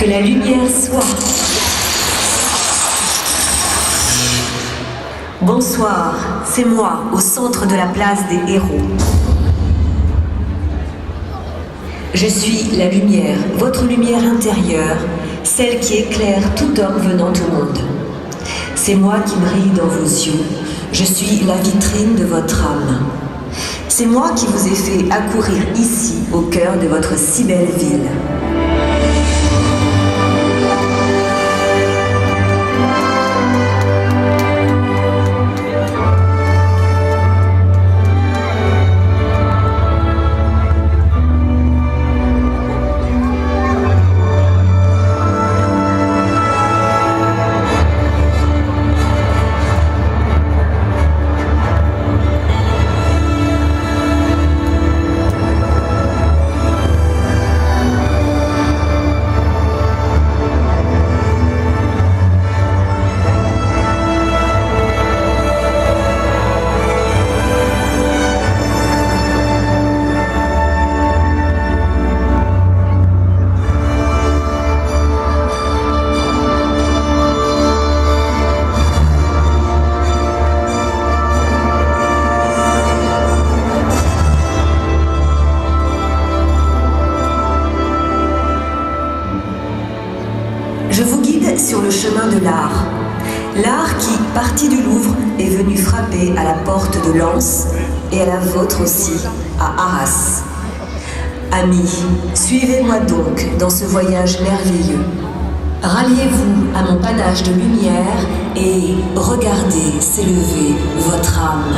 Que la lumière soit. Bonsoir, c'est moi, au centre de la place des héros. Je suis la lumière, votre lumière intérieure, celle qui éclaire tout homme venant au monde. C'est moi qui brille dans vos yeux, je suis la vitrine de votre âme. C'est moi qui vous ai fait accourir ici, au cœur de votre si belle ville. Sur le chemin de l'art. L'art qui, parti du Louvre, est venu frapper à la porte de Lens et à la vôtre aussi, à Arras. Amis, suivez-moi donc dans ce voyage merveilleux. Ralliez-vous à mon panache de lumière et regardez s'élever votre âme.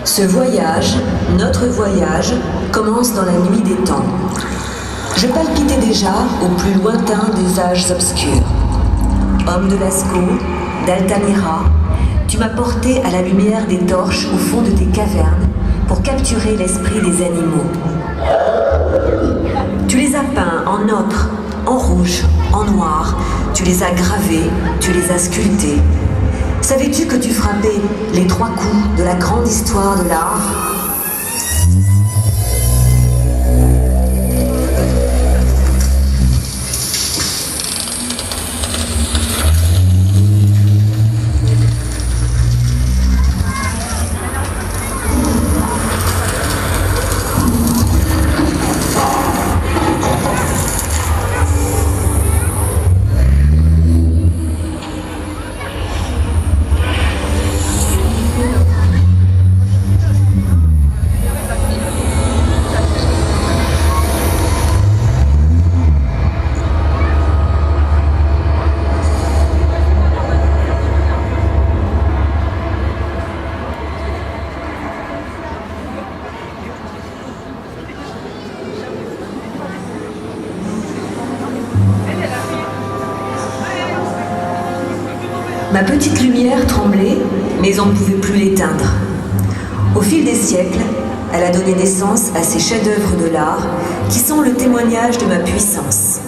Ce voyage, notre voyage, commence dans la nuit des temps. Je palpitais déjà au plus lointain des âges obscurs. Homme de Lascaux, d'Altamira, tu m'as porté à la lumière des torches au fond de tes cavernes pour capturer l'esprit des animaux. Tu les as peints en ocre, en rouge, en noir, tu les as gravés, tu les as sculptés. Savais-tu que tu frappais les 3 coups de la grande histoire de l'art ? Ma petite lumière tremblait, mais on ne pouvait plus l'éteindre. Au fil des siècles, elle a donné naissance à ces chefs-d'œuvre de l'art qui sont le témoignage de ma puissance.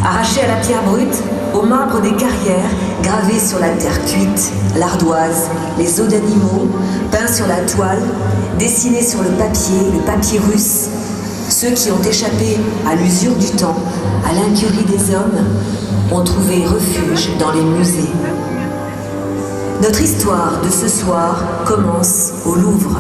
Arrachée à la pierre brute, au marbre des carrières, gravés sur la terre cuite, l'ardoise, les os d'animaux, peints sur la toile, dessinés sur le papyrus, ceux qui ont échappé à l'usure du temps, à l'incurie des hommes, ont trouvé refuge dans les musées. Notre histoire de ce soir commence au Louvre.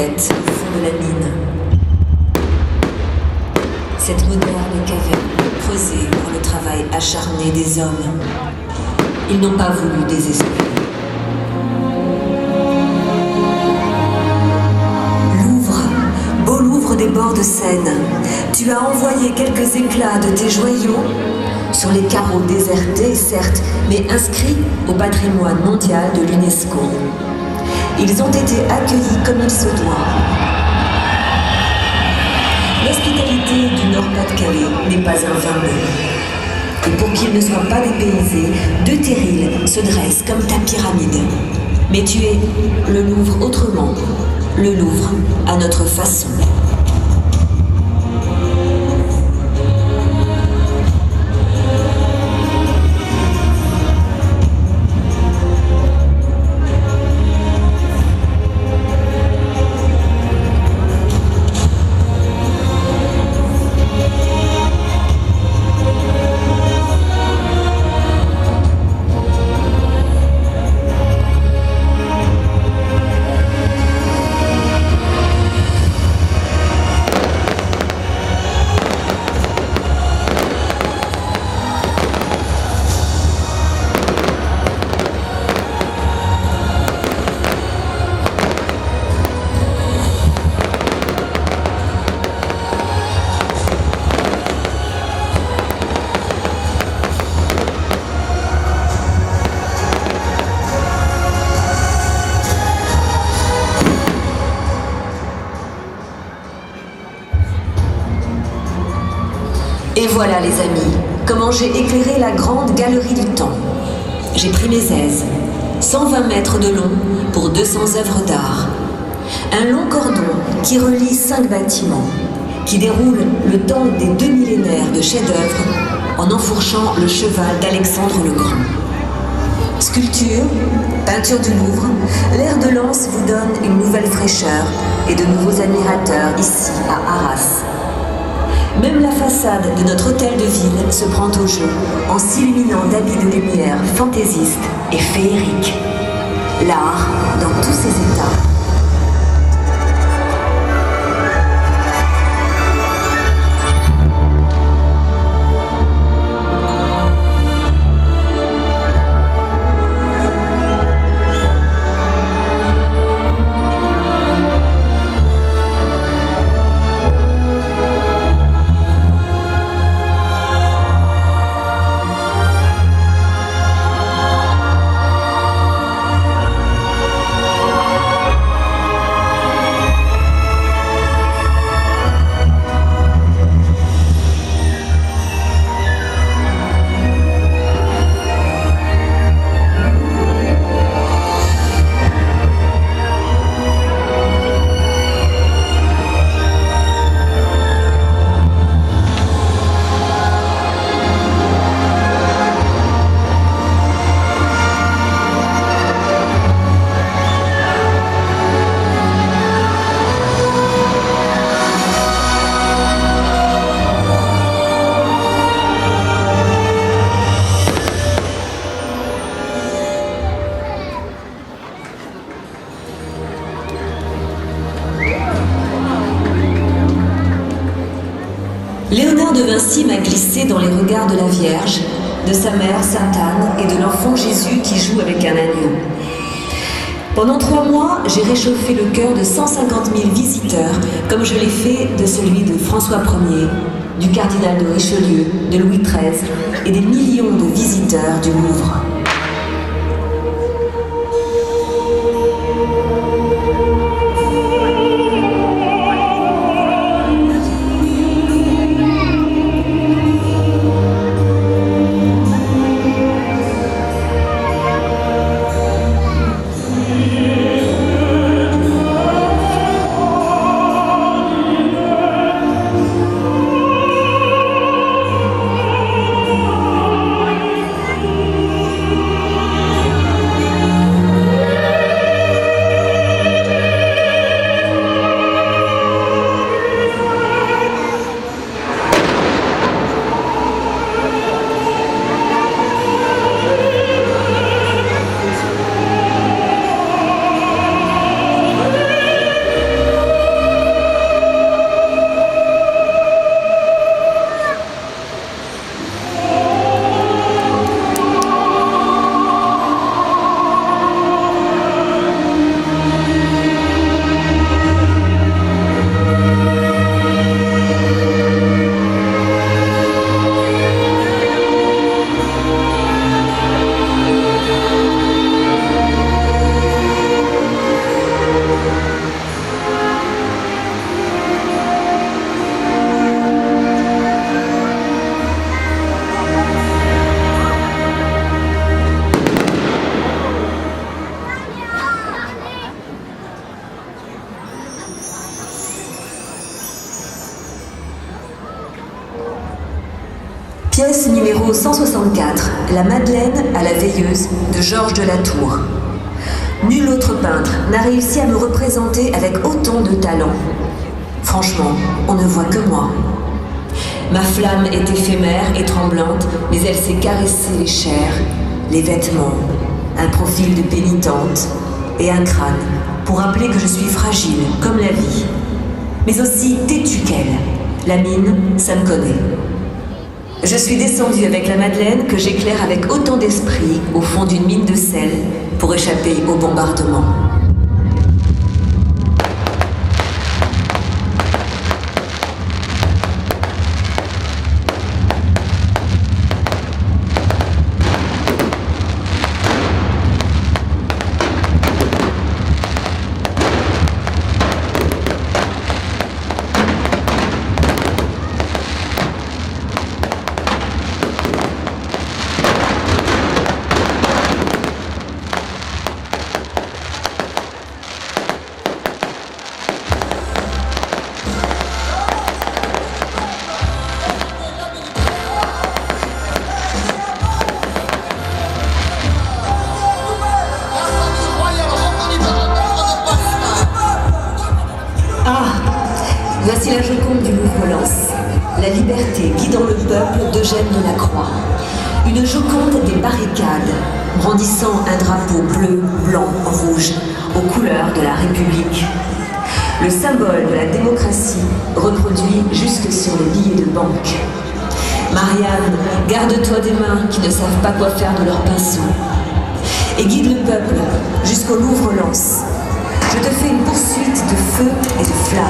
squelette au fond de la mine. Cette moderne caverne creusée par le travail acharné des hommes. Ils n'ont pas voulu désespérer. Louvre, beau Louvre des bords de Seine, tu as envoyé quelques éclats de tes joyaux sur les carreaux désertés, certes, mais inscrits au patrimoine mondial de l'UNESCO. Ils ont été accueillis comme il se doit. L'hospitalité du Nord-Pas-de-Calais n'est pas un vain mot. Et pour qu'ils ne soient pas dépaysés, deux terrils se dressent comme ta pyramide. Mais tu es le Louvre autrement, le Louvre à notre façon. Et voilà les amis, comment j'ai éclairé la grande galerie du temps. J'ai pris mes aises, 120 mètres de long pour 200 œuvres d'art. Un long cordon qui relie 5 bâtiments, qui déroule le temps des 2 millénaires de chefs-d'œuvre en enfourchant le cheval d'Alexandre le Grand. Sculpture, peinture du Louvre, l'air de Lens vous donne une nouvelle fraîcheur et de nouveaux admirateurs ici à Arras. Même la façade de notre hôtel de ville se prend au jeu en s'illuminant d'habits de lumière fantaisistes et féeriques. L'art dans tous ses états. Léonard de Vinci m'a glissé dans les regards de la Vierge, de sa mère Sainte Anne et de l'enfant Jésus qui joue avec un agneau. Pendant 3 mois, j'ai réchauffé le cœur de 150 000 visiteurs, comme je l'ai fait de celui de François Ier, du cardinal de Richelieu, de Louis XIII et des millions de visiteurs du Louvre. Pièce numéro 164, La Madeleine à la veilleuse de Georges de la Tour. Nul autre peintre n'a réussi à me représenter avec autant de talent. Franchement, on ne voit que moi. Ma flamme est éphémère et tremblante, mais elle sait caresser les chairs, les vêtements, un profil de pénitente et un crâne pour rappeler que je suis fragile comme la vie, mais aussi têtue qu'elle. La mine, ça me connaît. Je suis descendue avec la Madeleine que j'éclaire avec autant d'esprit au fond d'une mine de sel pour échapper au bombardement. Voici la Joconde du Louvre-Lens, la liberté guidant le peuple d'Eugène Delacroix. Une Joconde des barricades, brandissant un drapeau bleu, blanc, rouge, aux couleurs de la République. Le symbole de la démocratie reproduit jusque sur les billets de banque. Marianne, garde-toi des mains qui ne savent pas quoi faire de leurs pinceaux. Et guide le peuple jusqu'au Louvre-Lens. Je te fais une poursuite de feu et de flammes.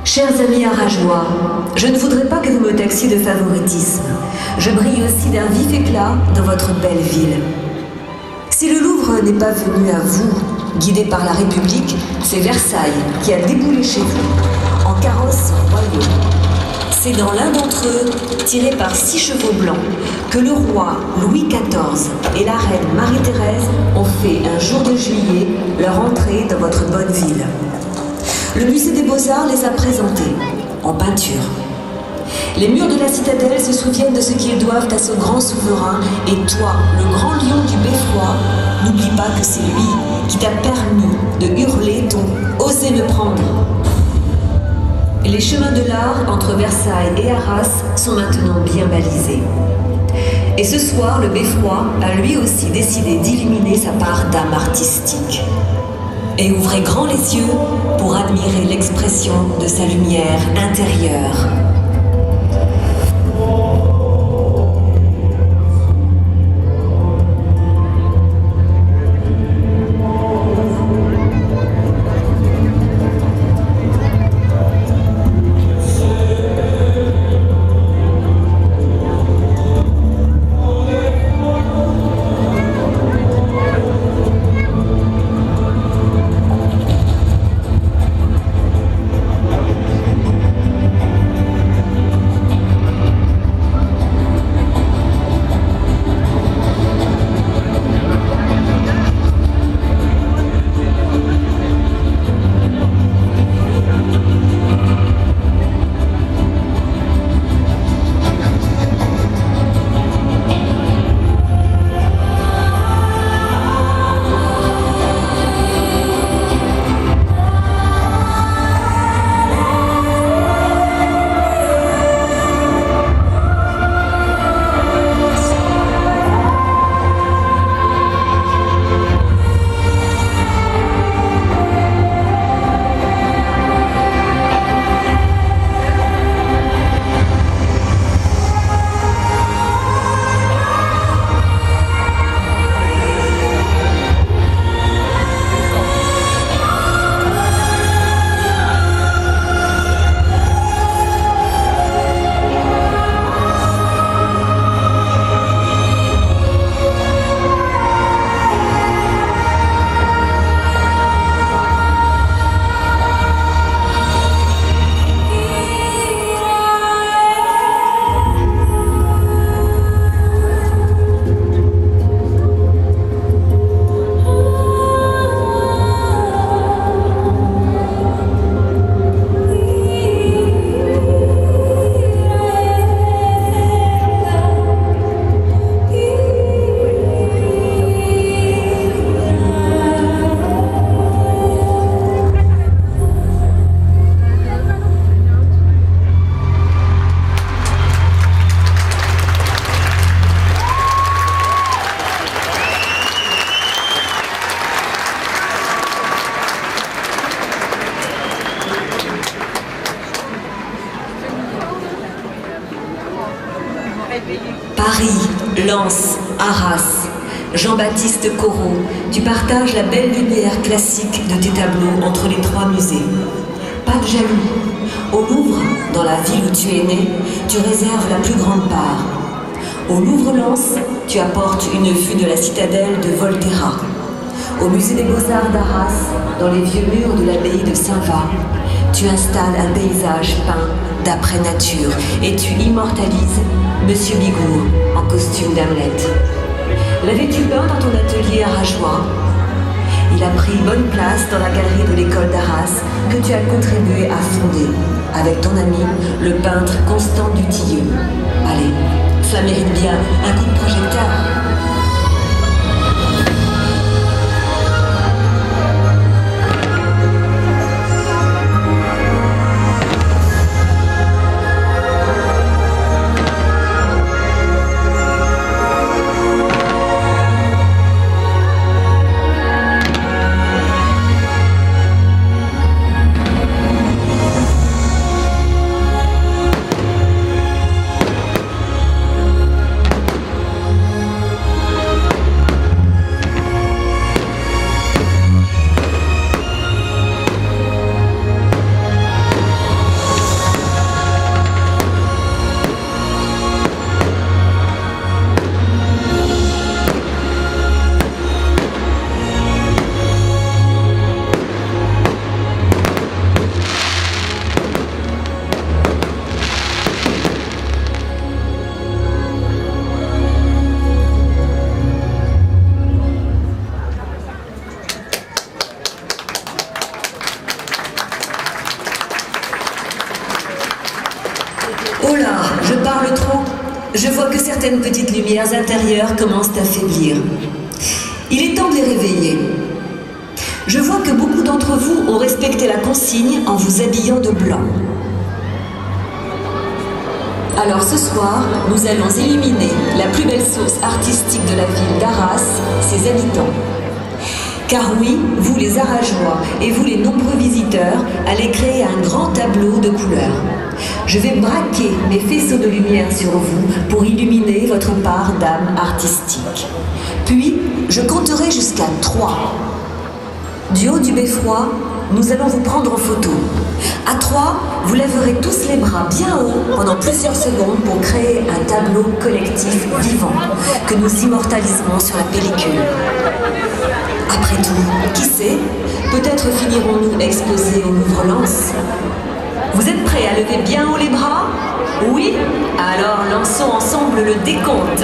Chers amis arageois, je ne voudrais pas que vous me taxiez de favoritisme. Je brille aussi d'un vif éclat dans votre belle ville. Si le Louvre n'est pas venu à vous, guidé par la République, c'est Versailles qui a déboulé chez vous, en carrosse royaux. C'est dans l'un d'entre eux, tiré par 6 chevaux blancs, que le roi Louis XIV et la reine Marie-Thérèse ont fait un jour de juillet leur entrée dans votre bonne ville. Le musée des Beaux-Arts les a présentés, en peinture. Les murs de la citadelle se souviennent de ce qu'ils doivent à ce grand souverain, et toi, le grand lion du Beffroi, n'oublie pas que c'est lui qui t'a permis de hurler ton « Osez me prendre ». Les chemins de l'art entre Versailles et Arras sont maintenant bien balisés. Et ce soir, le Beffroi a lui aussi décidé d'illuminer sa part d'âme artistique. Et ouvrez grand les yeux pour admirer l'expression de sa lumière intérieure. Paris, Lens, Arras, Jean-Baptiste Corot, tu partages la belle lumière classique de tes tableaux entre les trois musées. Pas de jaloux. Au Louvre, dans la ville où tu es né, tu réserves la plus grande part. Au Louvre-Lens, tu apportes une vue de la citadelle de Volterra. Au musée des Beaux-Arts d'Arras, dans les vieux murs de l'abbaye de Saint-Va, tu installes un paysage peint d'après nature et tu immortalises Monsieur Bigourd en costume d'Hamlet. L'avais-tu peint dans ton atelier à Rajoie? Il a pris bonne place dans la galerie de l'école d'Arras que tu as contribué à fonder avec ton ami, le peintre Constant Dutilleux. Allez, ça mérite bien un coup de projecteur. Oh là, je parle trop. Je vois que certaines petites lumières intérieures commencent à faiblir. Il est temps de les réveiller. Je vois que beaucoup d'entre vous ont respecté la consigne en vous habillant de blanc. Alors ce soir, nous allons illuminer la plus belle source artistique de la ville d'Arras, ses habitants. Car oui, vous les Arageois et vous les nombreux visiteurs allez créer un grand tableau de couleurs. Je vais braquer mes faisceaux de lumière sur vous pour illuminer votre part d'âme artistique. Puis, je compterai jusqu'à 3. Du haut du beffroi, nous allons vous prendre en photo. À 3, vous lèverez tous les bras bien haut pendant plusieurs secondes pour créer un tableau collectif vivant que nous immortaliserons sur la pellicule. Après tout, qui sait, peut-être finirons-nous exposés au Louvre-Lens. Vous êtes prêts à lever bien haut les bras? Oui? Alors lançons ensemble le décompte.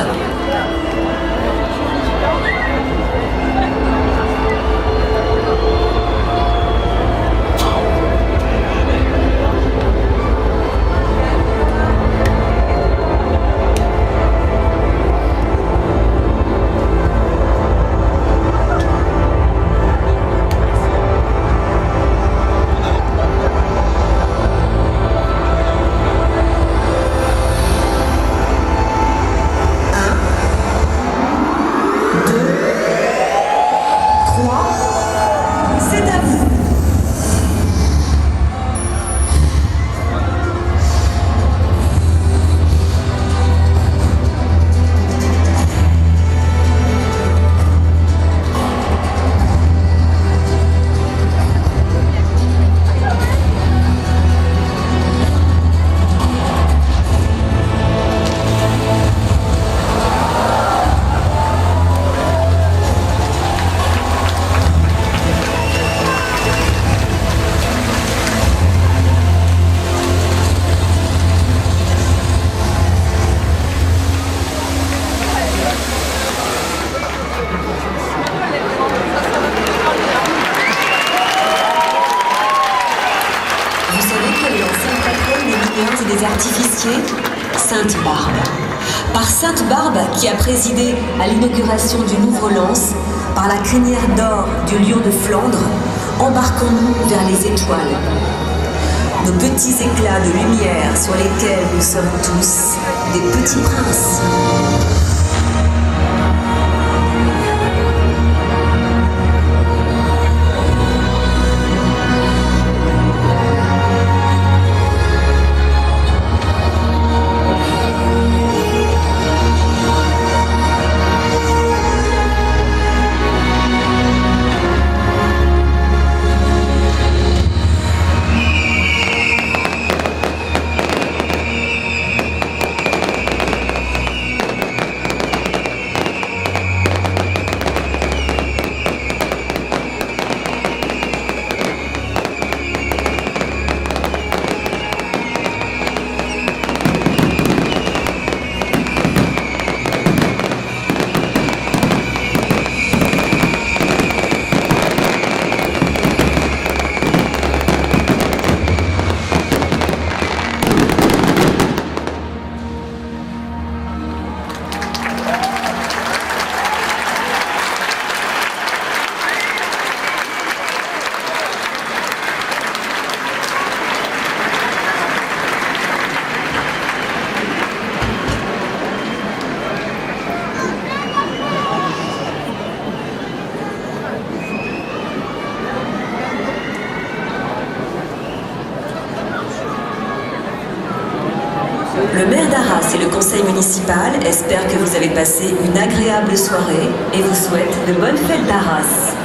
Des artificiers, Sainte-Barbe. Par Sainte-Barbe qui a présidé à l'inauguration du Louvre-Lens, par la crinière d'or du lion de Flandre, embarquons-nous vers les étoiles. Nos petits éclats de lumière sur lesquels nous sommes tous des petits princes. Le maire d'Arras et le conseil municipal espèrent que vous avez passé une agréable soirée et vous souhaitent de bonnes fêtes d'Arras.